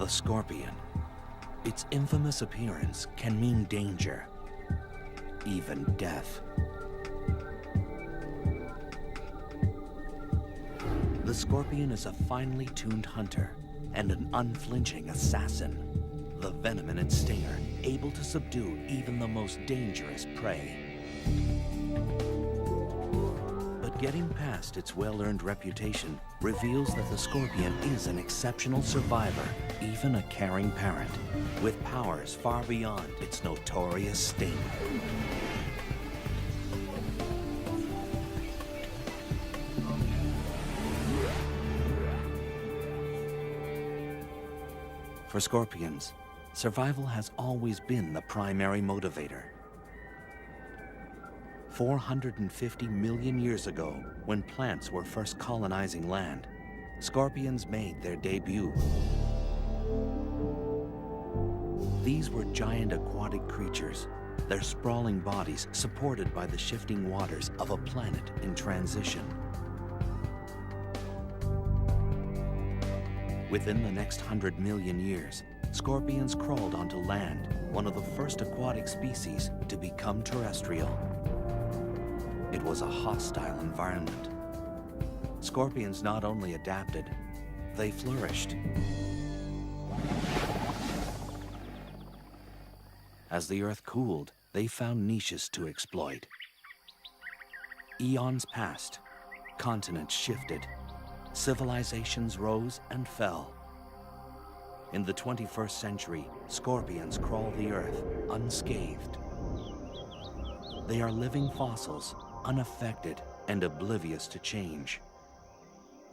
The scorpion. Its infamous appearance can mean danger, even death. The scorpion is a finely tuned hunter and an unflinching assassin. The venom in its stinger able to subdue even the most dangerous prey. But getting past its well-earned reputation reveals that the scorpion is an exceptional survivor, even a caring parent, with powers far beyond its notorious sting. For scorpions, survival has always been the primary motivator. 450 million years ago, when plants were first colonizing land, scorpions made their debut. These were giant aquatic creatures, their sprawling bodies supported by the shifting waters of a planet in transition. Within the next 100 million years, scorpions crawled onto land, one of the first aquatic species to become terrestrial. It was a hostile environment. Scorpions not only adapted, they flourished. As the Earth cooled, they found niches to exploit. Eons passed, continents shifted, civilizations rose and fell. In the 21st century, scorpions crawl the Earth unscathed. They are living fossils, unaffected and oblivious to change.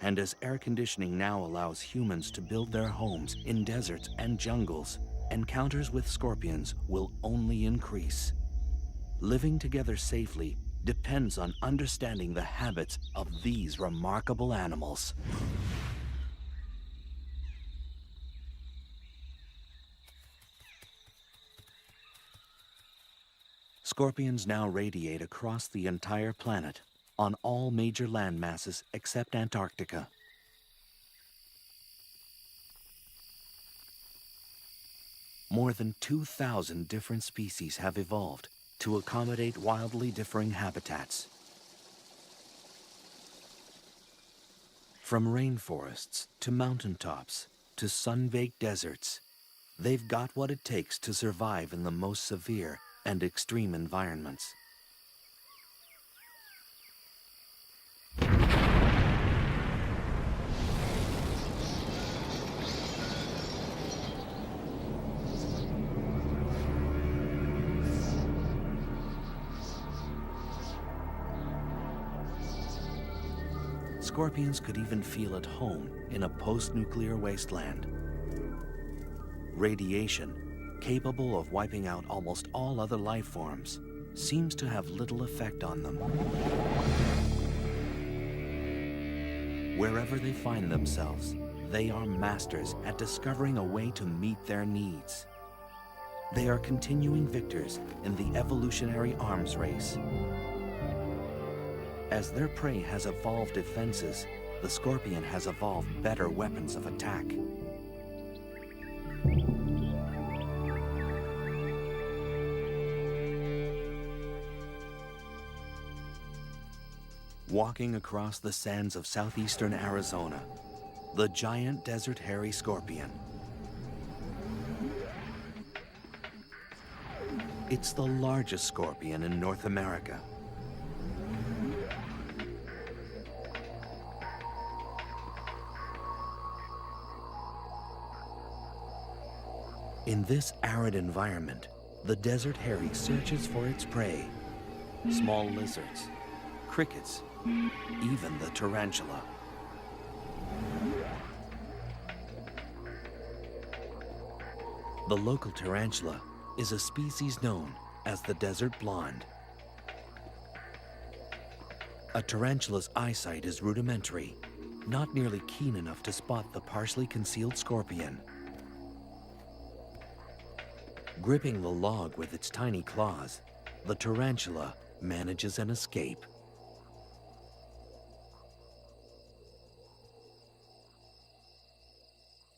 And as air conditioning now allows humans to build their homes in deserts and jungles, encounters with scorpions will only increase. Living together safely depends on understanding the habits of these remarkable animals. Scorpions now radiate across the entire planet, on all major land masses except Antarctica. More than 2,000 different species have evolved to accommodate wildly differing habitats. From rainforests to mountaintops to sun-baked deserts, they've got what it takes to survive in the most severe and extreme environments. Scorpions could even feel at home in a post-nuclear wasteland. Radiation, capable of wiping out almost all other life forms, seems to have little effect on them. Wherever they find themselves, they are masters at discovering a way to meet their needs. They are continuing victors in the evolutionary arms race. As their prey has evolved defenses, the scorpion has evolved better weapons of attack. Walking across the sands of southeastern Arizona, the giant desert hairy scorpion. It's the largest scorpion in North America. In this arid environment, the desert hairy searches for its prey, small lizards, crickets, even the tarantula. The local tarantula is a species known as the desert blonde. A tarantula's eyesight is rudimentary, not nearly keen enough to spot the partially concealed scorpion. Gripping the log with its tiny claws, the tarantula manages an escape.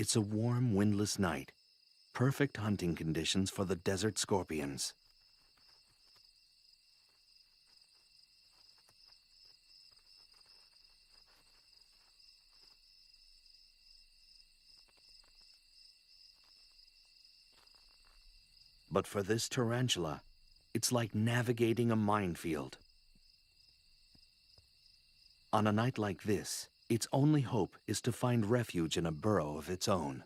It's a warm, windless night, perfect hunting conditions for the desert scorpions. But for this tarantula, it's like navigating a minefield. On a night like this, its only hope is to find refuge in a burrow of its own.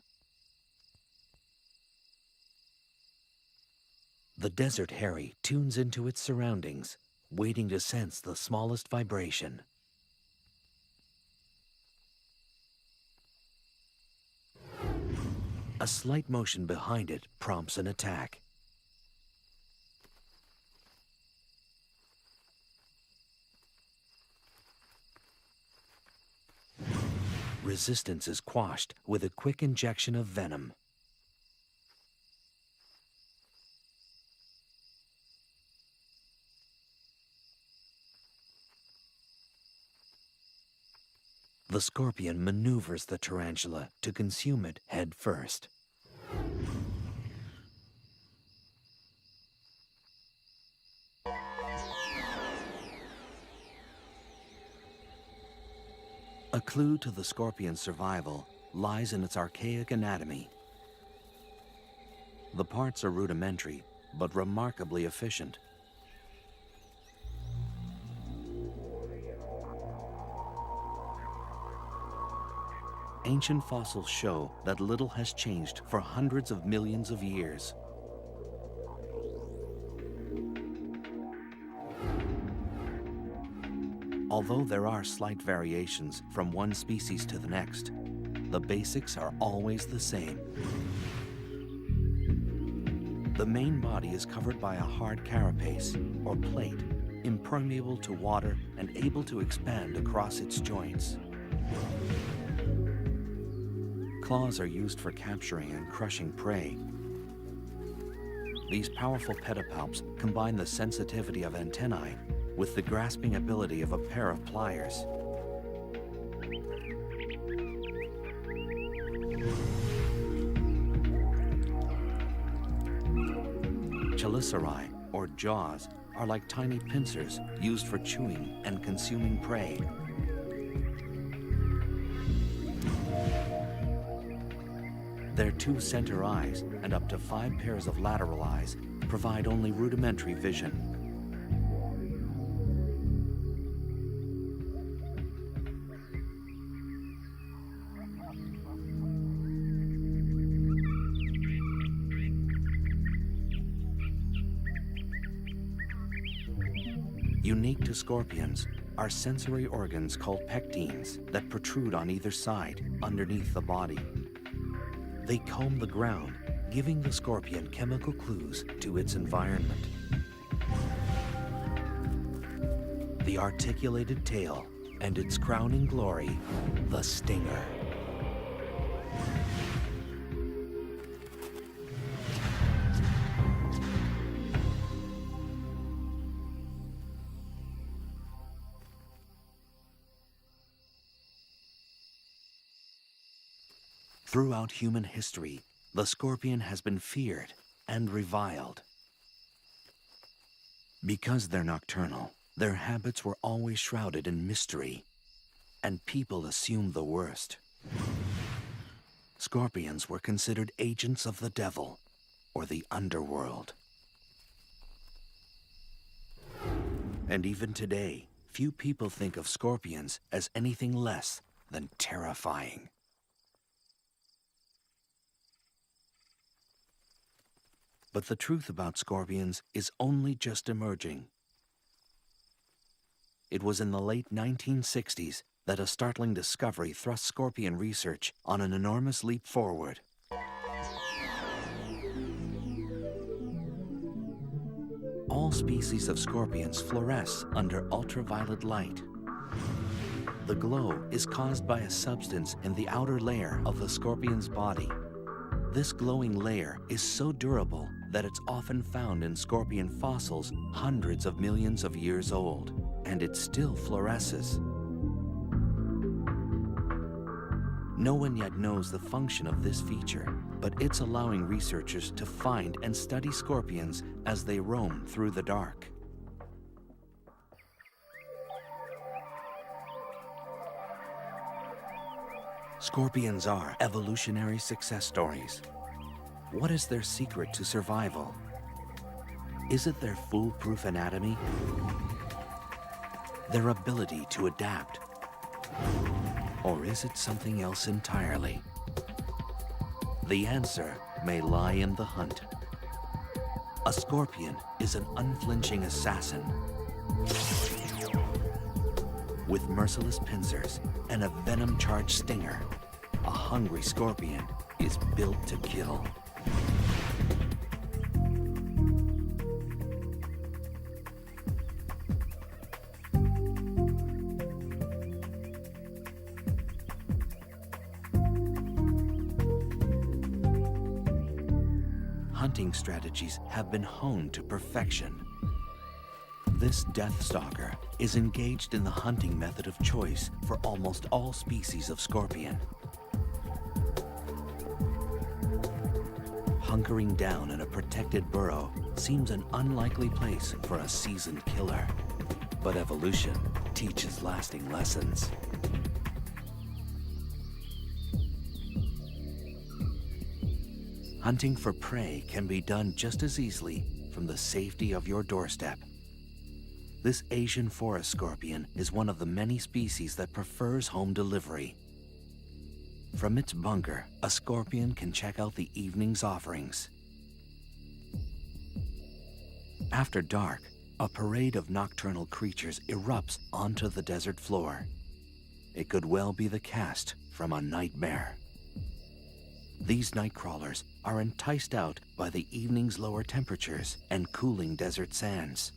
The desert hairy tunes into its surroundings, waiting to sense the smallest vibration. A slight motion behind it prompts an attack. Resistance is quashed with a quick injection of venom. The scorpion maneuvers the tarantula to consume it head first. A clue to the scorpion's survival lies in its archaic anatomy. The parts are rudimentary, but remarkably efficient. Ancient fossils show that little has changed for hundreds of millions of years. Although there are slight variations from one species to the next, the basics are always the same. The main body is covered by a hard carapace, or plate, impermeable to water and able to expand across its joints. Claws are used for capturing and crushing prey. These powerful pedipalps combine the sensitivity of antennae with the grasping ability of a pair of pliers. Chelicerae, or jaws, are like tiny pincers used for chewing and consuming prey. Their 2 center eyes and up to 5 pairs of lateral eyes provide only rudimentary vision. Unique to scorpions are sensory organs called pectines that protrude on either side, underneath the body. They comb the ground, giving the scorpion chemical clues to its environment. The articulated tail and its crowning glory, the stinger. Throughout human history, the scorpion has been feared and reviled. Because they're nocturnal, their habits were always shrouded in mystery, and people assumed the worst. Scorpions were considered agents of the devil, or the underworld. And even today, few people think of scorpions as anything less than terrifying. But the truth about scorpions is only just emerging. It was in the late 1960s that a startling discovery thrust scorpion research on an enormous leap forward. All species of scorpions fluoresce under ultraviolet light. The glow is caused by a substance in the outer layer of the scorpion's body. This glowing layer is so durable that it's often found in scorpion fossils hundreds of millions of years old, and it still fluoresces. No one yet knows the function of this feature, but it's allowing researchers to find and study scorpions as they roam through the dark. Scorpions are evolutionary success stories. What is their secret to survival? Is it their foolproof anatomy? Their ability to adapt? Or is it something else entirely? The answer may lie in the hunt. A scorpion is an unflinching assassin with merciless pincers and a venom-charged stinger. A hungry scorpion is built to kill. Hunting strategies have been honed to perfection. This death stalker is engaged in the hunting method of choice for almost all species of scorpion. Hunkering down in a protected burrow seems an unlikely place for a seasoned killer. But evolution teaches lasting lessons. Hunting for prey can be done just as easily from the safety of your doorstep. This Asian forest scorpion is one of the many species that prefers home delivery. From its bunker, a scorpion can check out the evening's offerings. After dark, a parade of nocturnal creatures erupts onto the desert floor. It could well be the cast from a nightmare. These night crawlers are enticed out by the evening's lower temperatures and cooling desert sands.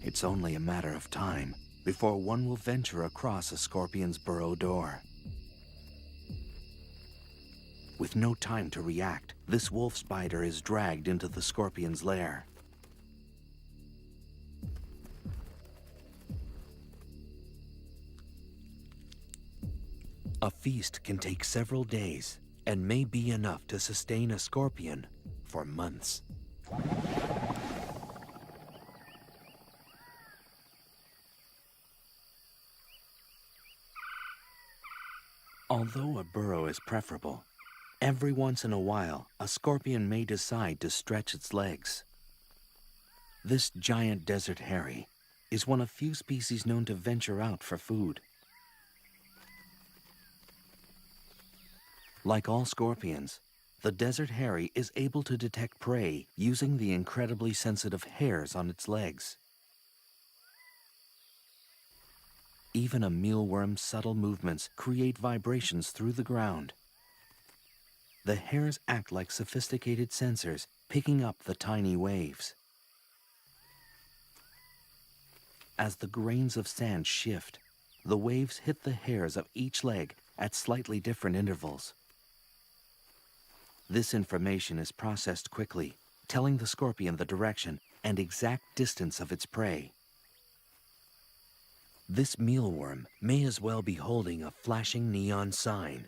It's only a matter of time before one will venture across a scorpion's burrow door. With no time to react, this wolf spider is dragged into the scorpion's lair. A feast can take several days and may be enough to sustain a scorpion for months. Although a burrow is preferable, every once in a while a scorpion may decide to stretch its legs. This giant desert hairy is one of few species known to venture out for food. Like all scorpions, the desert hairy is able to detect prey using the incredibly sensitive hairs on its legs. Even a mealworm's subtle movements create vibrations through the ground. The hairs act like sophisticated sensors, picking up the tiny waves. As the grains of sand shift, the waves hit the hairs of each leg at slightly different intervals. This information is processed quickly, telling the scorpion the direction and exact distance of its prey. This mealworm may as well be holding a flashing neon sign.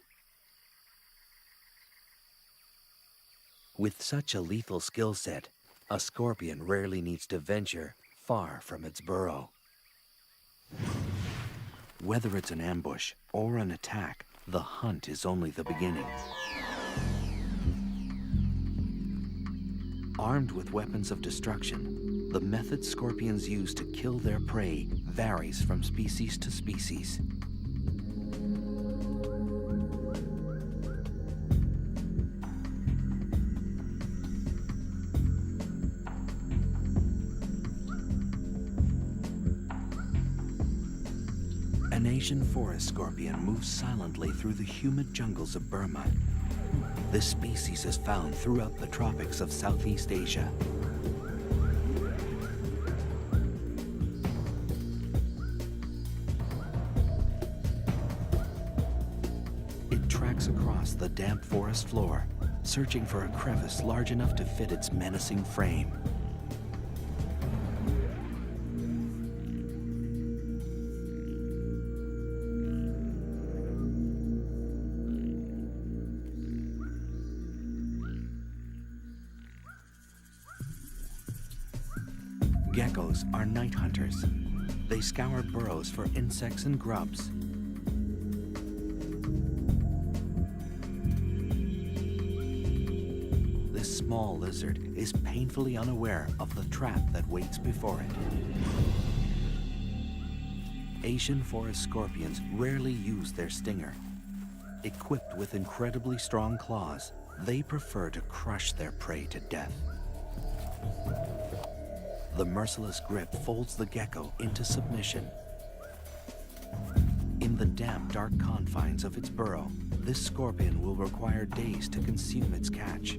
With such a lethal skill set, a scorpion rarely needs to venture far from its burrow. Whether it's an ambush or an attack, the hunt is only the beginning. Armed with weapons of destruction, the method scorpions use to kill their prey varies from species to species. An Asian forest scorpion moves silently through the humid jungles of Burma. This species is found throughout the tropics of Southeast Asia. It tracks across the damp forest floor, searching for a crevice large enough to fit its menacing frame. geckos are night hunters. They scour burrows for insects and grubs. This small lizard is painfully unaware of the trap that waits before it. Asian forest scorpions rarely use their stinger. Equipped with incredibly strong claws, they prefer to crush their prey to death. The merciless grip folds the gecko into submission. In the damp, dark confines of its burrow, this scorpion will require days to consume its catch.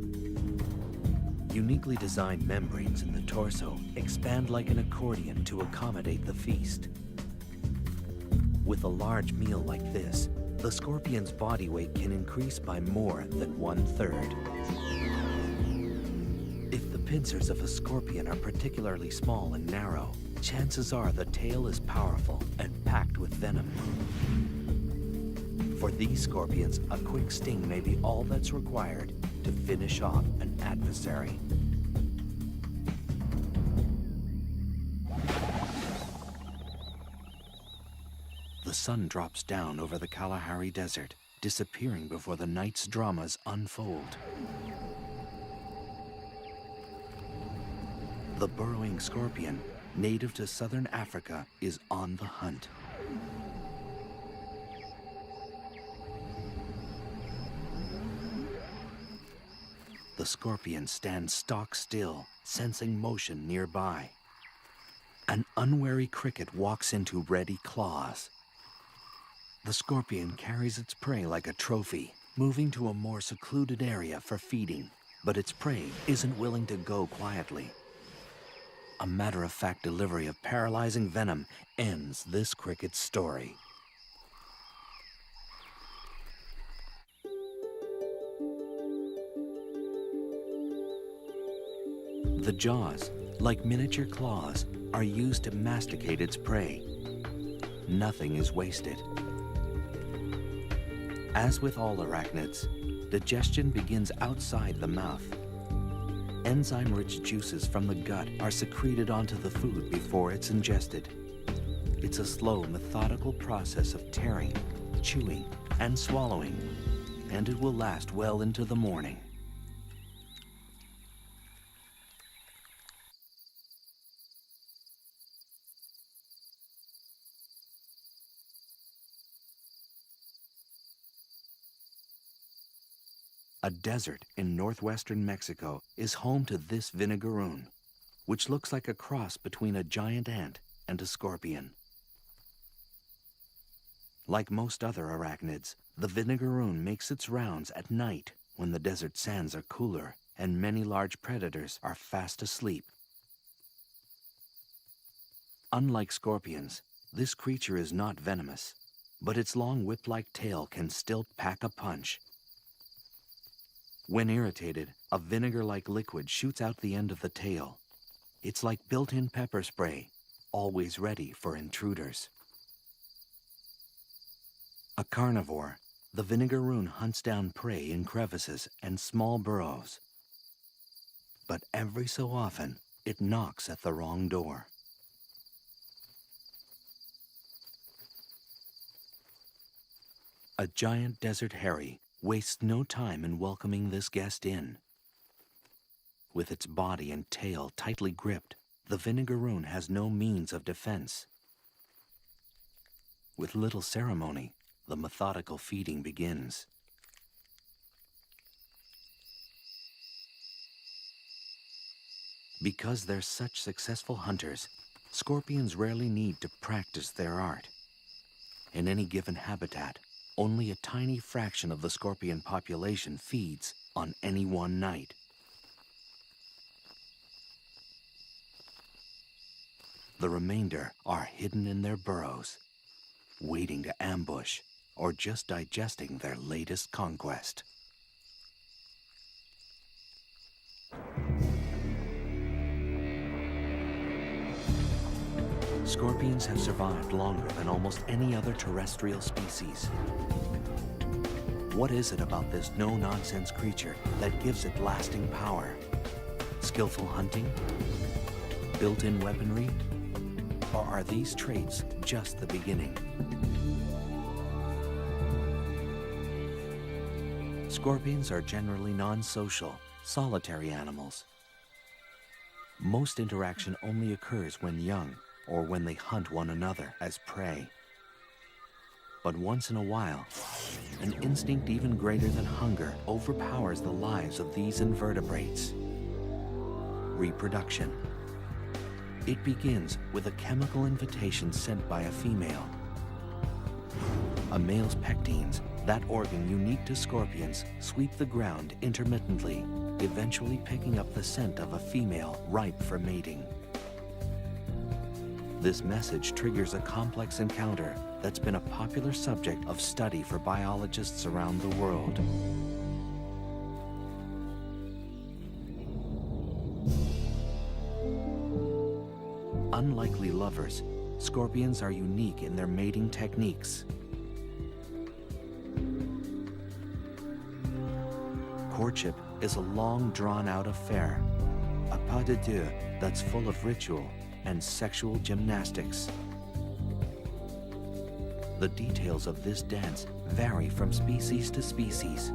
Uniquely designed membranes in the torso expand like an accordion to accommodate the feast. With a large meal like this, the scorpion's body weight can increase by more than 1/3. If the pincers of a scorpion are particularly small and narrow, chances are the tail is powerful and packed with venom. For these scorpions, a quick sting may be all that's required to finish off an adversary. The sun drops down over the Kalahari Desert, disappearing before the night's dramas unfold. The burrowing scorpion, native to southern Africa, is on the hunt. The scorpion stands stock still, sensing motion nearby. An unwary cricket walks into ready claws. The scorpion carries its prey like a trophy, moving to a more secluded area for feeding. But its prey isn't willing to go quietly. A matter-of-fact delivery of paralyzing venom ends this cricket's story. The jaws, like miniature claws, are used to masticate its prey. Nothing is wasted. As with all arachnids, digestion begins outside the mouth. Enzyme-rich juices from the gut are secreted onto the food before it's ingested. It's a slow, methodical process of tearing, chewing, and swallowing, and it will last well into the morning. A desert in northwestern Mexico is home to this vinegaroon, which looks like a cross between a giant ant and a scorpion. Like most other arachnids, the vinegaroon makes its rounds at night when the desert sands are cooler and many large predators are fast asleep. Unlike scorpions, this creature is not venomous, but its long whip-like tail can still pack a punch. When irritated, a vinegar-like liquid shoots out the end of the tail. It's like built-in pepper spray, always ready for intruders. A carnivore, the vinegaroon hunts down prey in crevices and small burrows. But every so often, it knocks at the wrong door. A giant desert hairy wastes no time in welcoming this guest in. With its body and tail tightly gripped, the vinegaroon has no means of defense. With little ceremony, the methodical feeding begins. Because they're such successful hunters, scorpions rarely need to practice their art. In any given habitat, only a tiny fraction of the scorpion population feeds on any one night. The remainder are hidden in their burrows, waiting to ambush or just digesting their latest conquest. Scorpions have survived longer than almost any other terrestrial species. What is it about this no-nonsense creature that gives it lasting power? Skillful hunting? built-in weaponry? Or are these traits just the beginning? Scorpions are generally non-social, solitary animals. Most interaction only occurs when young or when they hunt one another as prey. But once in a while, an instinct even greater than hunger overpowers the lives of these invertebrates. Reproduction. It begins with a chemical invitation sent by a female. A male's pectines, that organ unique to scorpions, sweep the ground intermittently, eventually picking up the scent of a female ripe for mating. This message triggers a complex encounter that's been a popular subject of study for biologists around the world. Unlikely lovers, scorpions are unique in their mating techniques. Courtship is a long, drawn-out affair, a pas de deux that's full of ritual and sexual gymnastics. The details of this dance vary from species to species,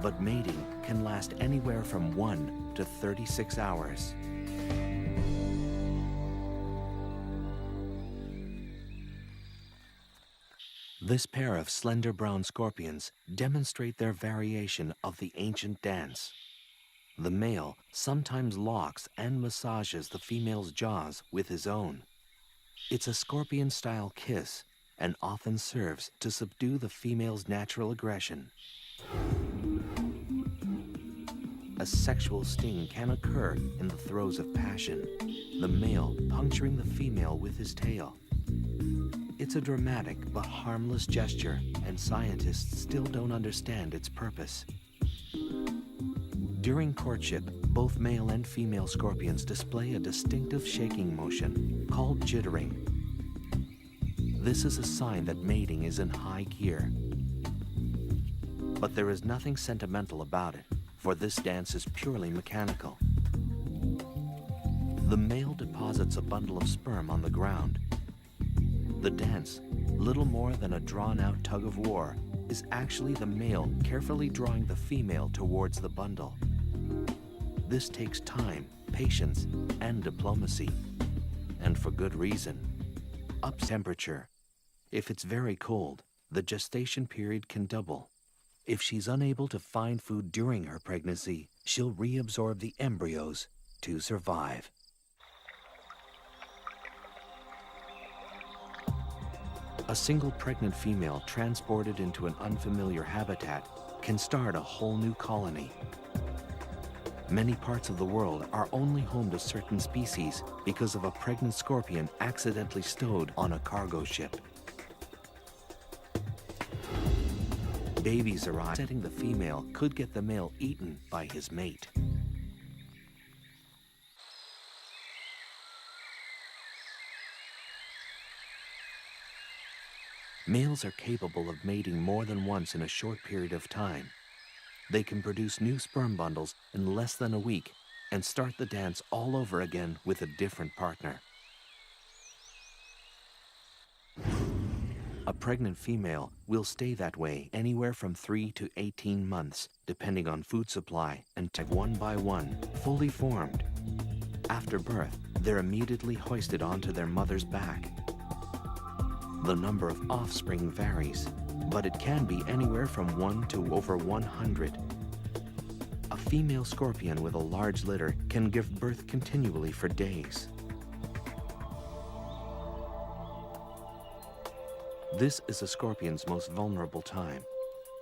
but mating can last anywhere from 1 to 36 hours. This pair of slender brown scorpions demonstrate their variation of the ancient dance. The male sometimes locks and massages the female's jaws with his own. It's a scorpion-style kiss and often serves to subdue the female's natural aggression. A sexual sting can occur in the throes of passion, the male puncturing the female with his tail. It's a dramatic but harmless gesture, and scientists still don't understand its purpose. During courtship, both male and female scorpions display a distinctive shaking motion called jittering. This is a sign that mating is in high gear. But there is nothing sentimental about it, for this dance is purely mechanical. The male deposits a bundle of sperm on the ground. The dance, little more than a drawn-out tug of war, is actually the male carefully drawing the female towards the bundle. This takes time, patience, and diplomacy. And for good reason. Up temperature. If it's very cold, the gestation period can double. If she's unable to find food during her pregnancy, she'll reabsorb the embryos to survive. A single pregnant female transported into an unfamiliar habitat can start a whole new colony. Many parts of the world are only home to certain species because of a pregnant scorpion accidentally stowed on a cargo ship. Babies arrive, setting the female could get the male eaten by his mate. Males are capable of mating more than once in a short period of time. They can produce new sperm bundles in less than a week and start the dance all over again with a different partner. A pregnant female will stay that way anywhere from 3 to 18 months, depending on food supply, and one by one, fully formed. After birth, they're immediately hoisted onto their mother's back. The number of offspring varies, but it can be anywhere from 1 to over 100. A female scorpion with a large litter can give birth continually for days. This is a scorpion's most vulnerable time.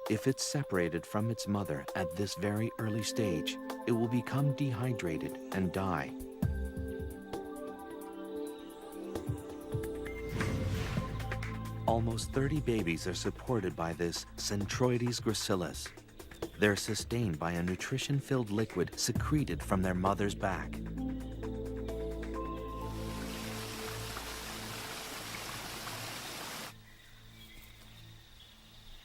If it's separated from its mother at this very early stage, it will become dehydrated and die. Almost 30 babies are supported by this Centroides gracilis. They're sustained by a nutrition-filled liquid secreted from their mother's back.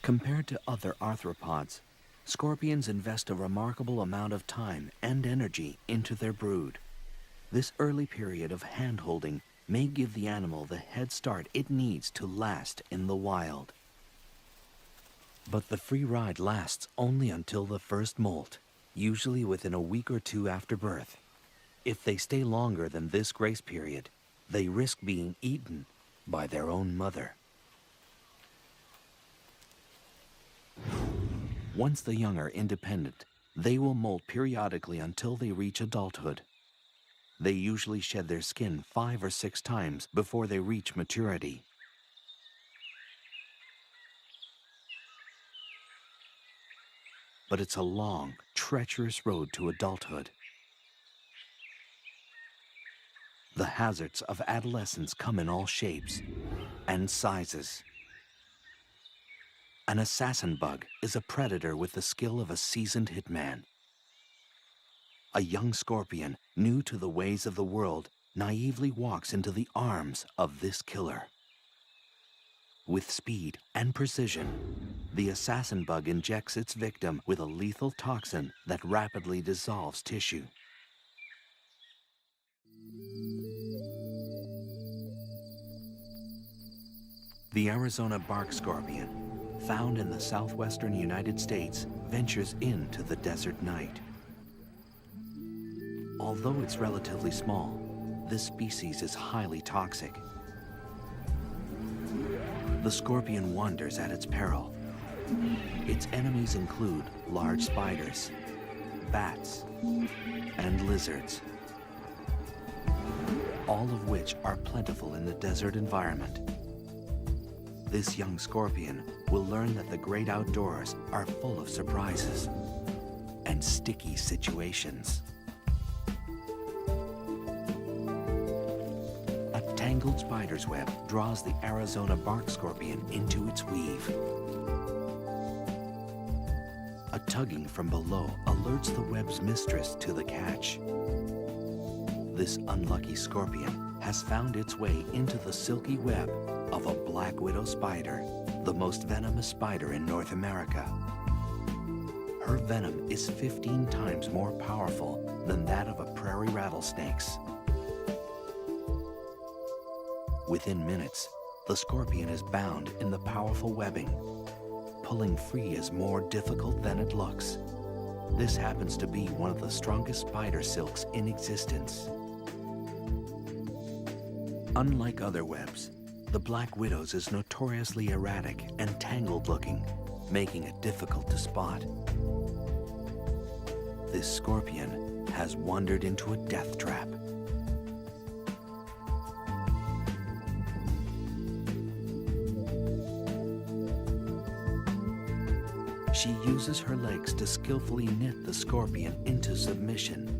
Compared to other arthropods, scorpions invest a remarkable amount of time and energy into their brood. This early period of hand-holding may give the animal the head start it needs to last in the wild. But the free ride lasts only until the first molt, usually within a week or two after birth. If they stay longer than this grace period, they risk being eaten by their own mother. Once the young are independent, they will molt periodically until they reach adulthood. They usually shed their skin 5 or 6 times before they reach maturity. But it's a long, treacherous road to adulthood. The hazards of adolescence come in all shapes and sizes. An assassin bug is a predator with the skill of a seasoned hitman. A young scorpion, new to the ways of the world, naively walks into the arms of this killer. With speed and precision, the assassin bug injects its victim with a lethal toxin that rapidly dissolves tissue. The Arizona bark scorpion, found in the southwestern United States, ventures into the desert night. Although it's relatively small, this species is highly toxic. The scorpion wanders at its peril. Its enemies include large spiders, bats, and lizards, all of which are plentiful in the desert environment. This young scorpion will learn that the great outdoors are full of surprises and sticky situations. A tangled spider's web draws the Arizona bark scorpion into its weave. A tugging from below alerts the web's mistress to the catch. This unlucky scorpion has found its way into the silky web of a black widow spider, the most venomous spider in North America. Her venom is 15 times more powerful than that of a prairie rattlesnake's. Within minutes, the scorpion is bound in the powerful webbing. Pulling free is more difficult than it looks. This happens to be one of the strongest spider silks in existence. Unlike other webs, the black widow's is notoriously erratic and tangled-looking, making it difficult to spot. This scorpion has wandered into a death trap. She uses her legs to skillfully knit the scorpion into submission.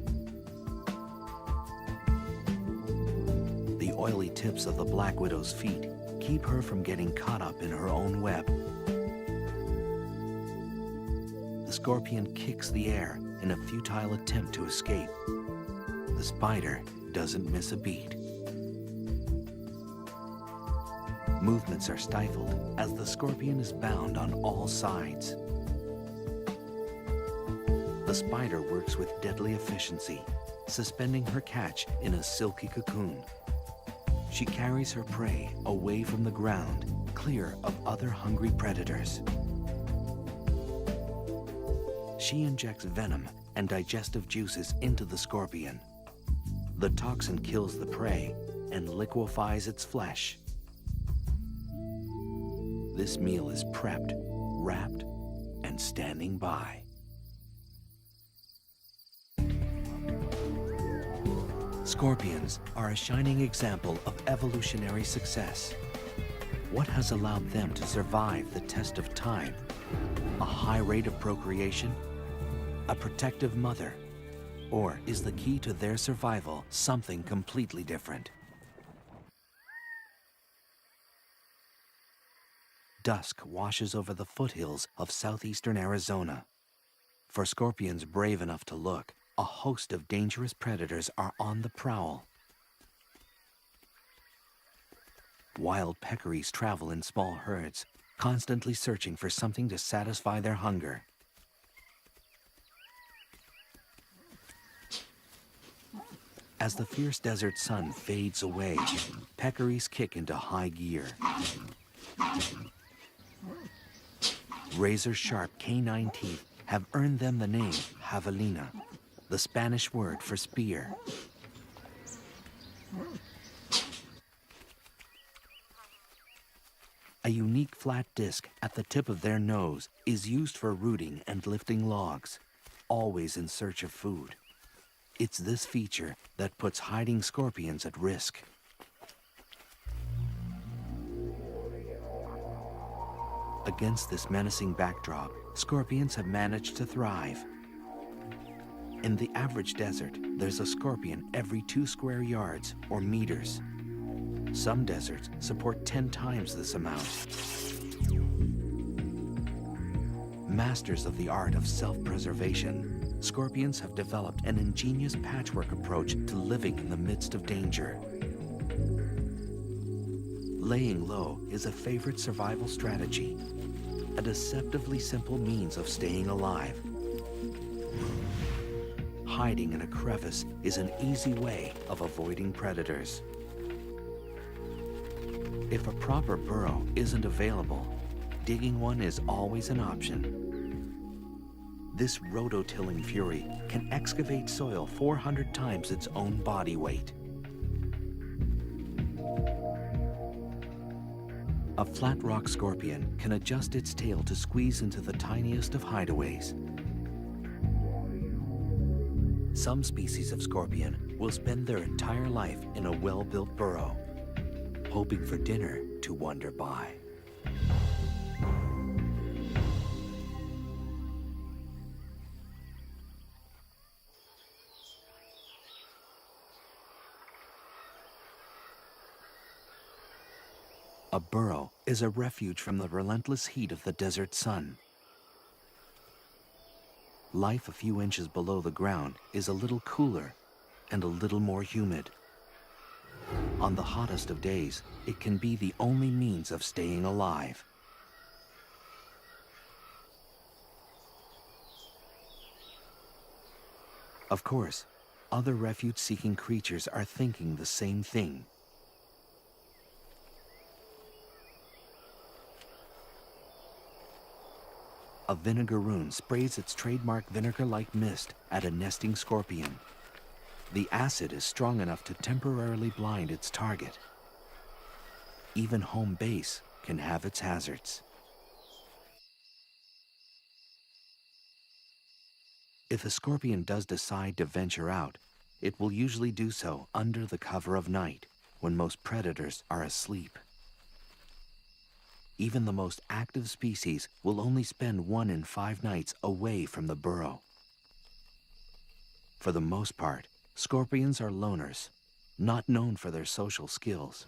The oily tips of the black widow's feet keep her from getting caught up in her own web. The scorpion kicks the air in a futile attempt to escape. The spider doesn't miss a beat. Movements are stifled as the scorpion is bound on all sides. The spider works with deadly efficiency, suspending her catch in a silky cocoon. She carries her prey away from the ground, clear of other hungry predators. She injects venom and digestive juices into the scorpion. The toxin kills the prey and liquefies its flesh. This meal is prepped, wrapped, and standing by. Scorpions are a shining example of evolutionary success. What has allowed them to survive the test of time? A high rate of procreation? A protective mother? Or is the key to their survival something completely different? Dusk washes over the foothills of southeastern Arizona. For scorpions brave enough to look, a host of dangerous predators are on the prowl. Wild peccaries travel in small herds, constantly searching for something to satisfy their hunger. As the fierce desert sun fades away, peccaries kick into high gear. Razor-sharp canine teeth have earned them the name javelina, the Spanish word for spear. A unique flat disc at the tip of their nose is used for rooting and lifting logs, always in search of food. It's this feature that puts hiding scorpions at risk. Against this menacing backdrop, scorpions have managed to thrive. In the average desert, there's a scorpion every 2 square yards or meters. Some deserts support 10 times this amount. Masters of the art of self-preservation, scorpions have developed an ingenious patchwork approach to living in the midst of danger. Laying low is a favorite survival strategy, a deceptively simple means of staying alive. Hiding in a crevice is an easy way of avoiding predators. If a proper burrow isn't available, digging one is always an option. This rototilling fury can excavate soil 400 times its own body weight. A flat rock scorpion can adjust its tail to squeeze into the tiniest of hideaways. Some species of scorpion will spend their entire life in a well-built burrow, hoping for dinner to wander by. A burrow is a refuge from the relentless heat of the desert sun. Life a few inches below the ground is a little cooler and a little more humid. On the hottest of days, it can be the only means of staying alive. Of course, other refuge-seeking creatures are thinking the same thing. A vinegaroon sprays its trademark vinegar-like mist at a nesting scorpion. The acid is strong enough to temporarily blind its target. Even home base can have its hazards. If a scorpion does decide to venture out, it will usually do so under the cover of night, when most predators are asleep. Even the most active species will only spend 1 in 5 nights away from the burrow. For the most part, scorpions are loners, not known for their social skills.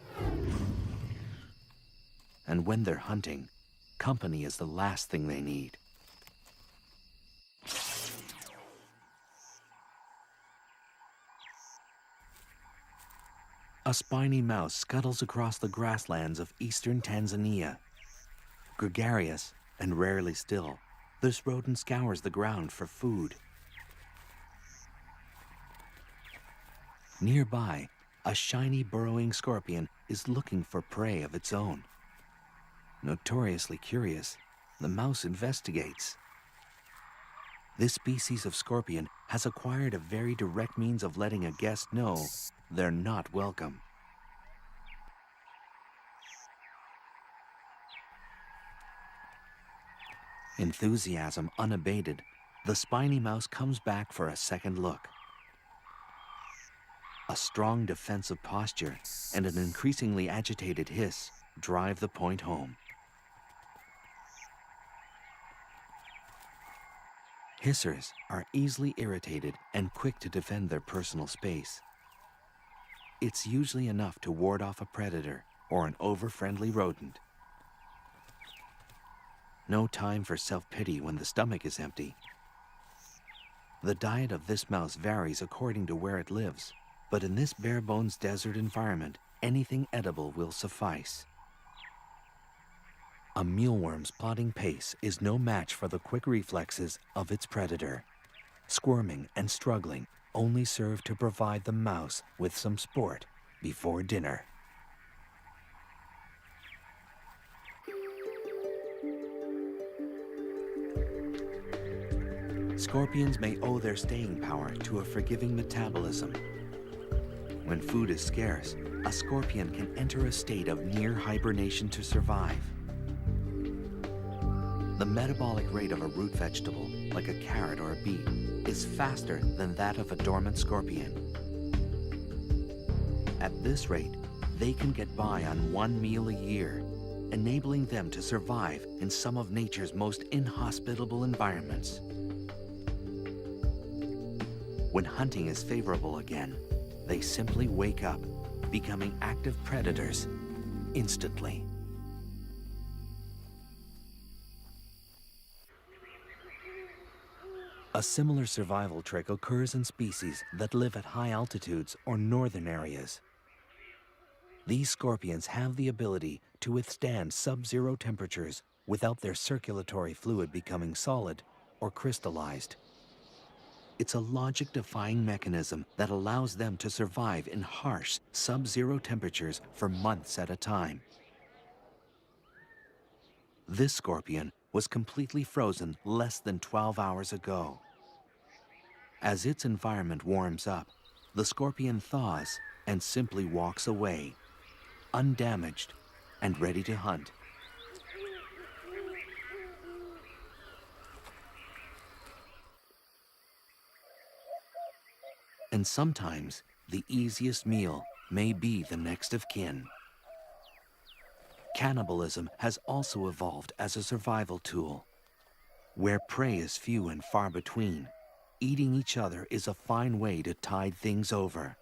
And when they're hunting, company is the last thing they need. A spiny mouse scuttles across the grasslands of eastern Tanzania. Gregarious and rarely still, this rodent scours the ground for food. Nearby, a shiny burrowing scorpion is looking for prey of its own. Notoriously curious, the mouse investigates. This species of scorpion has acquired a very direct means of letting a guest know they're not welcome. Enthusiasm unabated, the spiny mouse comes back for a second look. A strong defensive posture and an increasingly agitated hiss drive the point home. Hissers are easily irritated and quick to defend their personal space. It's usually enough to ward off a predator or an over-friendly rodent. No time for self-pity when the stomach is empty. The diet of this mouse varies according to where it lives, but in this bare-bones desert environment, anything edible will suffice. A mealworm's plodding pace is no match for the quick reflexes of its predator. Squirming and struggling, only serve to provide the mouse with some sport before dinner. Scorpions may owe their staying power to a forgiving metabolism. When food is scarce, a scorpion can enter a state of near hibernation to survive. The metabolic rate of a root vegetable, like a carrot or a beet, is faster than that of a dormant scorpion. At this rate, they can get by on one meal a year, enabling them to survive in some of nature's most inhospitable environments. When hunting is favorable again, they simply wake up, becoming active predators instantly. A similar survival trick occurs in species that live at high altitudes or northern areas. These scorpions have the ability to withstand sub-zero temperatures without their circulatory fluid becoming solid or crystallized. It's a logic-defying mechanism that allows them to survive in harsh, sub-zero temperatures for months at a time. This scorpion was completely frozen less than 12 hours ago. As its environment warms up, the scorpion thaws and simply walks away, undamaged and ready to hunt. And sometimes, the easiest meal may be the next of kin. Cannibalism has also evolved as a survival tool. Where prey is few and far between, eating each other is a fine way to tide things over.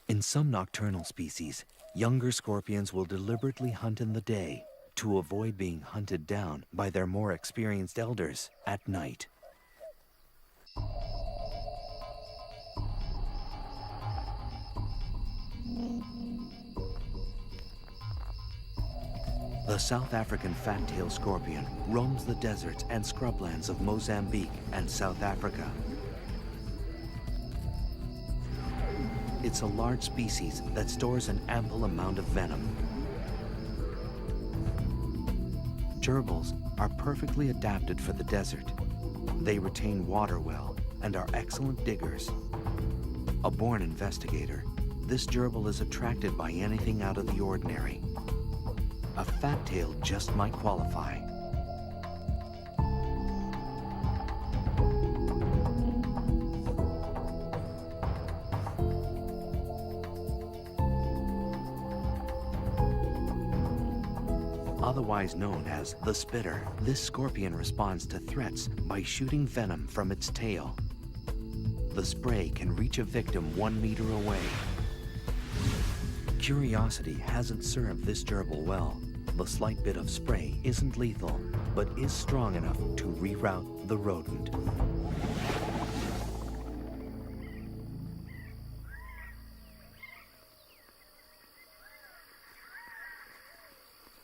In some nocturnal species, younger scorpions will deliberately hunt in the day to avoid being hunted down by their more experienced elders at night. The South African fat-tailed scorpion roams the deserts and scrublands of Mozambique and South Africa. It's a large species that stores an ample amount of venom. Gerbils are perfectly adapted for the desert. They retain water well and are excellent diggers. A born investigator, this gerbil is attracted by anything out of the ordinary. A fat tail just might qualify. Otherwise known as the spitter, this scorpion responds to threats by shooting venom from its tail. The spray can reach a victim 1 meter away. Curiosity hasn't served this gerbil well. The slight bit of spray isn't lethal, but is strong enough to reroute the rodent.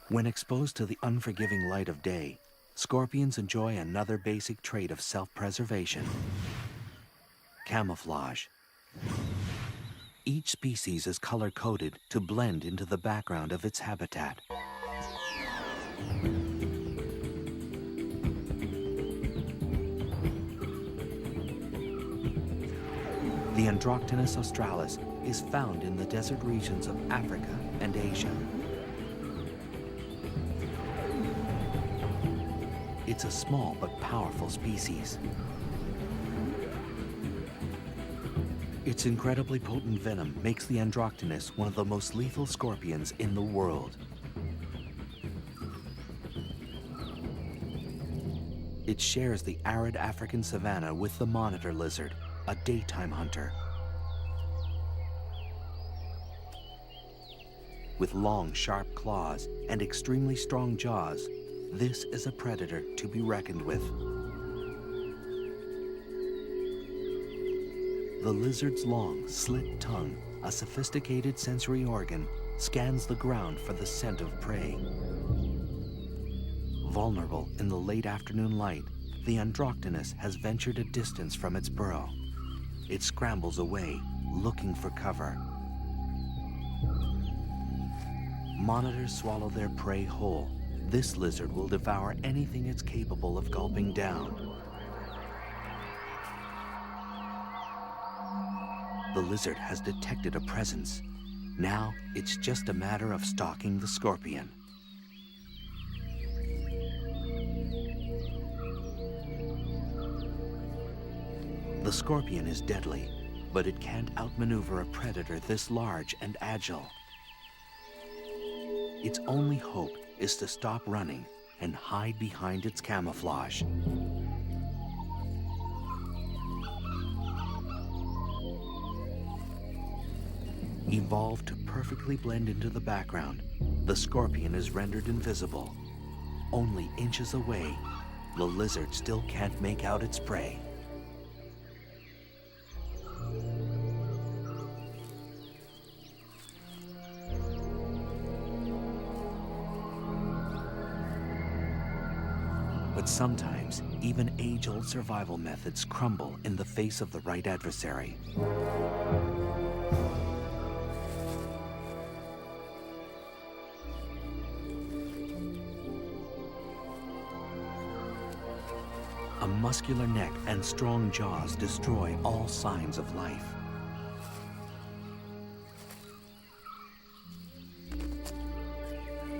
When exposed to the unforgiving light of day, scorpions enjoy another basic trait of self-preservation: camouflage. Each species is color-coded to blend into the background of its habitat. The Androctonus australis is found in the desert regions of Africa and Asia. It's a small but powerful species. Its incredibly potent venom makes the Androctonus one of the most lethal scorpions in the world. It shares the arid African savanna with the monitor lizard, a daytime hunter. With long, sharp claws and extremely strong jaws, this is a predator to be reckoned with. The lizard's long, slit tongue, a sophisticated sensory organ, scans the ground for the scent of prey. Vulnerable in the late afternoon light, the Androctonus has ventured a distance from its burrow. It scrambles away, looking for cover. Monitors swallow their prey whole. This lizard will devour anything it's capable of gulping down. The lizard has detected a presence. Now it's just a matter of stalking the scorpion. The scorpion is deadly, but it can't outmaneuver a predator this large and agile. Its only hope is to stop running and hide behind its camouflage. Evolved to perfectly blend into the background, the scorpion is rendered invisible. Only inches away, the lizard still can't make out its prey. But sometimes, even age-old survival methods crumble in the face of the right adversary. A muscular neck and strong jaws destroy all signs of life.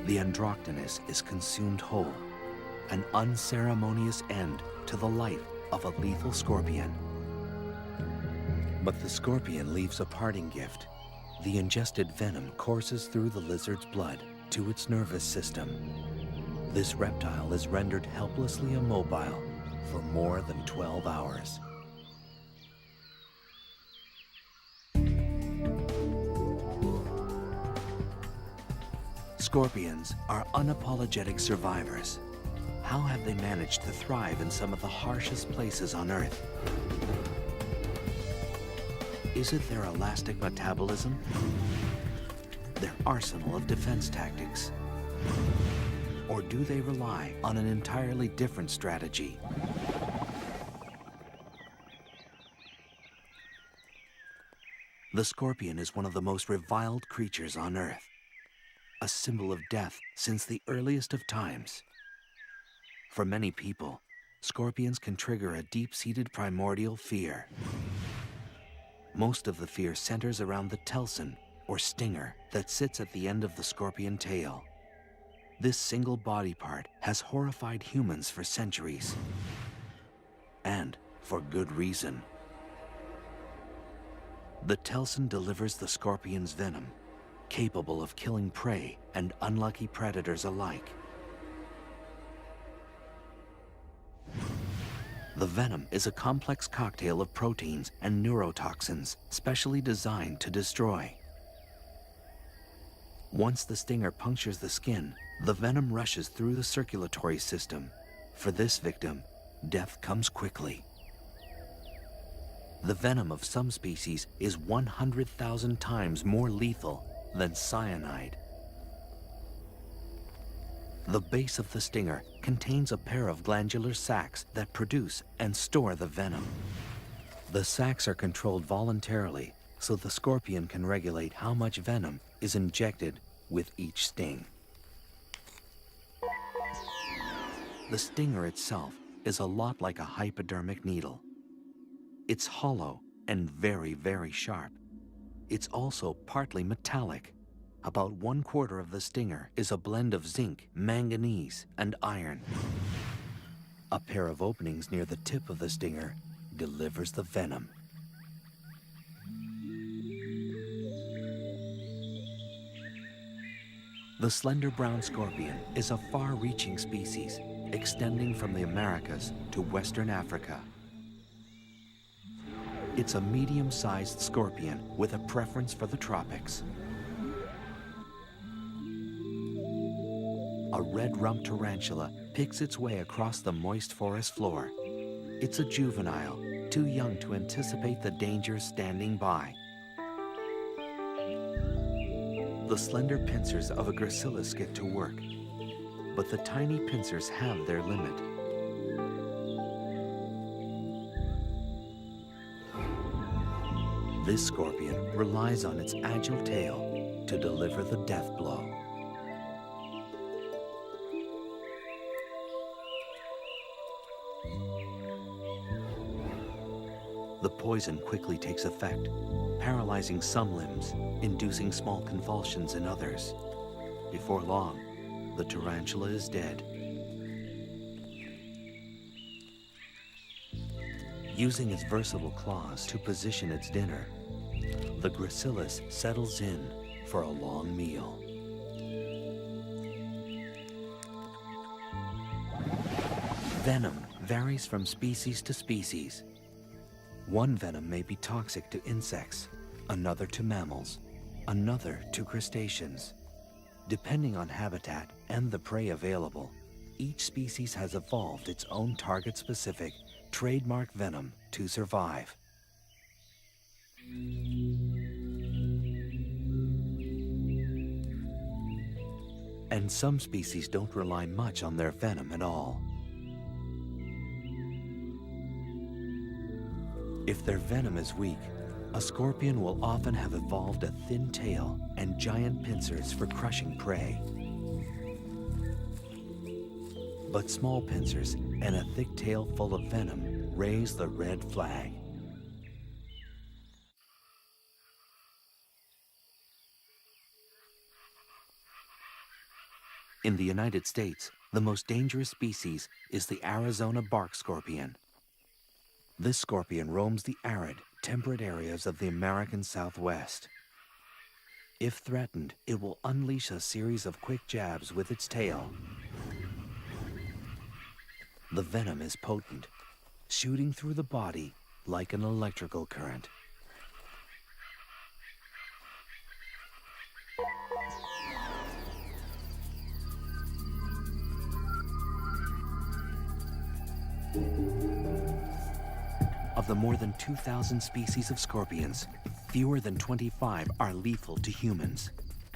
The Androctonus is consumed whole, an unceremonious end to the life of a lethal scorpion. But the scorpion leaves a parting gift. The ingested venom courses through the lizard's blood to its nervous system. This reptile is rendered helplessly immobile for more than 12 hours. Scorpions are unapologetic survivors. How have they managed to thrive in some of the harshest places on Earth? Is it their elastic metabolism? Their arsenal of defense tactics? Or do they rely on an entirely different strategy? The scorpion is one of the most reviled creatures on Earth, a symbol of death since the earliest of times. For many people, scorpions can trigger a deep-seated primordial fear. Most of the fear centers around the telson, or stinger, that sits at the end of the scorpion tail. This single body part has horrified humans for centuries. And for good reason. The telson delivers the scorpion's venom, capable of killing prey and unlucky predators alike. The venom is a complex cocktail of proteins and neurotoxins specially designed to destroy. Once the stinger punctures the skin, the venom rushes through the circulatory system. For this victim, death comes quickly. The venom of some species is 100,000 times more lethal than cyanide. The base of the stinger contains a pair of glandular sacs that produce and store the venom. The sacs are controlled voluntarily, so the scorpion can regulate how much venom is injected with each sting. The stinger itself is a lot like a hypodermic needle. It's hollow and very, very sharp. It's also partly metallic. About 1/4 of the stinger is a blend of zinc, manganese, and iron. A pair of openings near the tip of the stinger delivers the venom. The slender brown scorpion is a far-reaching species, extending from the Americas to Western Africa. It's a medium-sized scorpion with a preference for the tropics. A red-rumped tarantula picks its way across the moist forest floor. It's a juvenile, too young to anticipate the dangers standing by. The slender pincers of a gracilis get to work, but the tiny pincers have their limit. This scorpion relies on its agile tail to deliver the death blow. The poison quickly takes effect, paralyzing some limbs, inducing small convulsions in others. Before long, the tarantula is dead. Using its versatile claws to position its dinner, the gracilis settles in for a long meal. Venom varies from species to species. One venom may be toxic to insects, another to mammals, another to crustaceans. Depending on habitat and the prey available, each species has evolved its own target-specific, trademark venom to survive. And some species don't rely much on their venom at all. If their venom is weak, a scorpion will often have evolved a thin tail and giant pincers for crushing prey. But small pincers and a thick tail full of venom raise the red flag. In the United States, the most dangerous species is the Arizona bark scorpion. This scorpion roams the arid, temperate areas of the American Southwest. If threatened, it will unleash a series of quick jabs with its tail. The venom is potent, shooting through the body like an electrical current. Of the more than 2,000 species of scorpions, fewer than 25 are lethal to humans.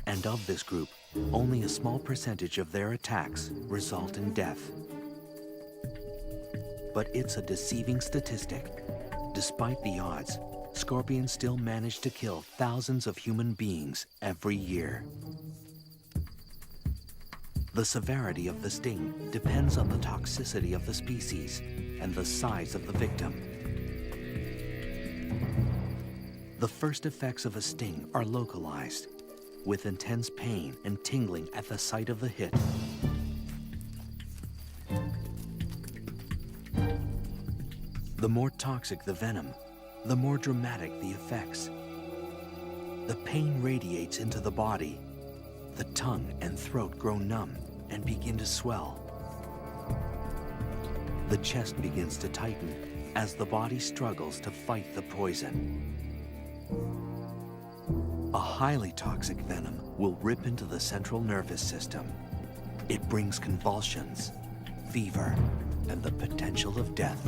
And of this group, only a small percentage of their attacks result in death. But it's a deceiving statistic. Despite the odds, scorpions still manage to kill thousands of human beings every year. The severity of the sting depends on the toxicity of the species and the size of the victim. The first effects of a sting are localized, with intense pain and tingling at the site of the hit. The more toxic the venom, the more dramatic the effects. The pain radiates into the body. The tongue and throat grow numb and begin to swell. The chest begins to tighten as the body struggles to fight the poison. A highly toxic venom will rip into the central nervous system. It brings convulsions, fever, and the potential of death.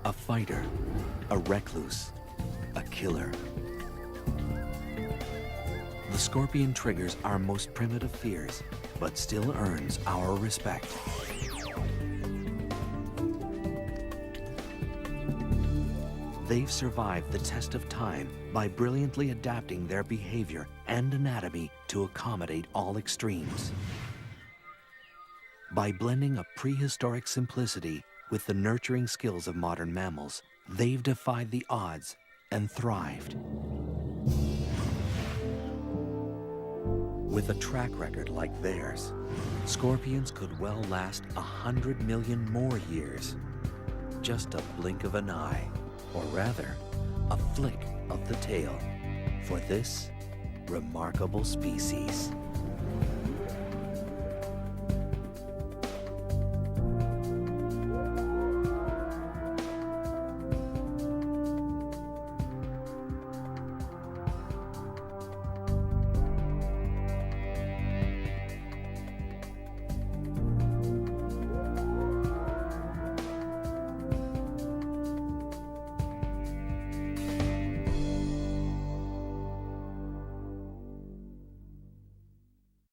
A fighter, a recluse, a killer. The scorpion triggers our most primitive fears, but still earns our respect. They've survived the test of time by brilliantly adapting their behavior and anatomy to accommodate all extremes. By blending a prehistoric simplicity with the nurturing skills of modern mammals, they've defied the odds and thrived. With a track record like theirs, scorpions could well last 100 million more years. Just a blink of an eye, or rather, a flick of the tail for this remarkable species.